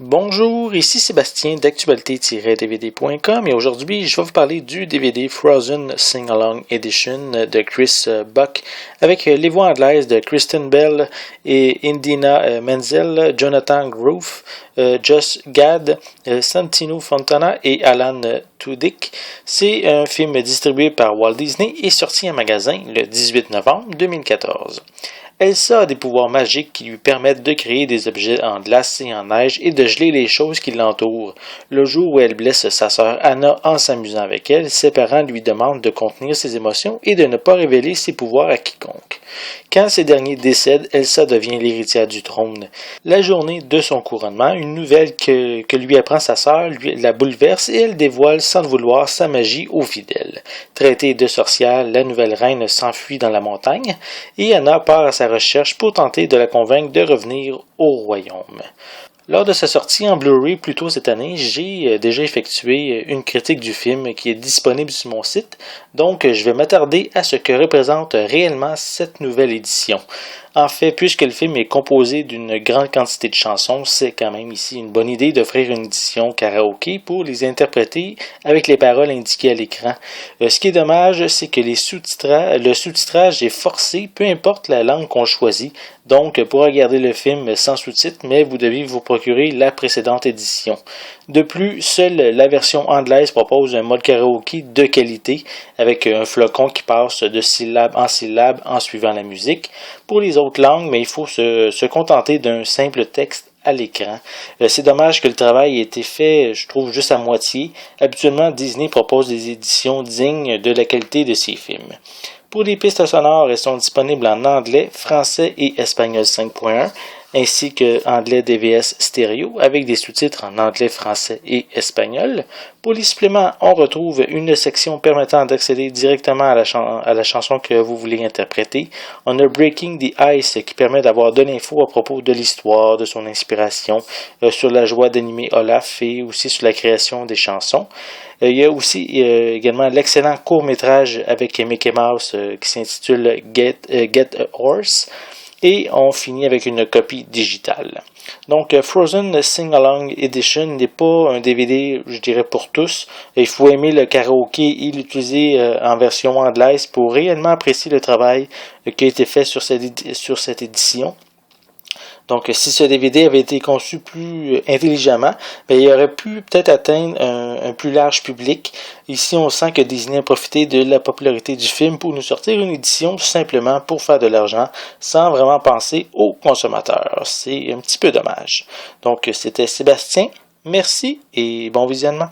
Bonjour, ici Sébastien d'actualité-dvd.com et aujourd'hui je vais vous parler du DVD Frozen Sing-Along Edition de Chris Buck avec les voix anglaises de Kristen Bell et Indina Menzel, Jonathan Groff, Josh Gad, Santino Fontana et Alan Tudyk. C'est un film distribué par Walt Disney et sorti en magasin le 18 novembre 2014. Elsa a des pouvoirs magiques qui lui permettent de créer des objets en glace et en neige et de geler les choses qui l'entourent. Le jour où elle blesse sa sœur Anna en s'amusant avec elle, ses parents lui demandent de contenir ses émotions et de ne pas révéler ses pouvoirs à quiconque. Quand ces derniers décèdent, Elsa devient l'héritière du trône. La journée de son couronnement, une nouvelle que lui apprend sa sœur la bouleverse et elle dévoile sans le vouloir sa magie aux fidèles. Traitée de sorcière, la nouvelle reine s'enfuit dans la montagne et Anna part à sa recherche pour tenter de la convaincre de revenir au royaume. Lors de sa sortie en Blu-ray plus tôt cette année, j'ai déjà effectué une critique du film qui est disponible sur mon site, donc je vais m'attarder à ce que représente réellement cette nouvelle édition. En fait, puisque le film est composé d'une grande quantité de chansons, c'est quand même ici une bonne idée d'offrir une édition karaoké pour les interpréter avec les paroles indiquées à l'écran. Ce qui est dommage, c'est que le sous-titrage est forcé, peu importe la langue qu'on choisit. Donc, pour regarder le film sans sous-titres, mais vous devez vous procurer la précédente édition. De plus, seule la version anglaise propose un mode karaoké de qualité, avec un flocon qui passe de syllabe en suivant la musique. Pour les autres langues, mais il faut se contenter d'un simple texte à l'écran. C'est dommage que le travail ait été fait, je trouve, juste à moitié. Habituellement, Disney propose des éditions dignes de la qualité de ses films. Pour les pistes sonores, elles sont disponibles en anglais, français et espagnol 5.1, ainsi que anglais DVS stéréo avec des sous-titres en anglais, français et espagnol. Pour les suppléments, on retrouve une section permettant d'accéder directement à la chanson que vous voulez interpréter. On a Breaking the Ice qui permet d'avoir de l'info à propos de l'histoire, de son inspiration, sur la joie d'animer Olaf et aussi sur la création des chansons. Il y a aussi également l'excellent court-métrage avec Mickey Mouse qui s'intitule Get a Horse. Et on finit avec une copie digitale. Donc, Frozen Sing-Along Edition n'est pas un DVD, je dirais, pour tous. Il faut aimer le karaoké et l'utiliser en version anglaise pour réellement apprécier le travail qui a été fait sur cette édition. Donc, si ce DVD avait été conçu plus intelligemment, bien, il aurait pu peut-être atteindre un plus large public. Ici, on sent que Disney a profité de la popularité du film pour nous sortir une édition simplement pour faire de l'argent, sans vraiment penser aux consommateurs. C'est un petit peu dommage. Donc, c'était Sébastien. Merci et bon visionnement.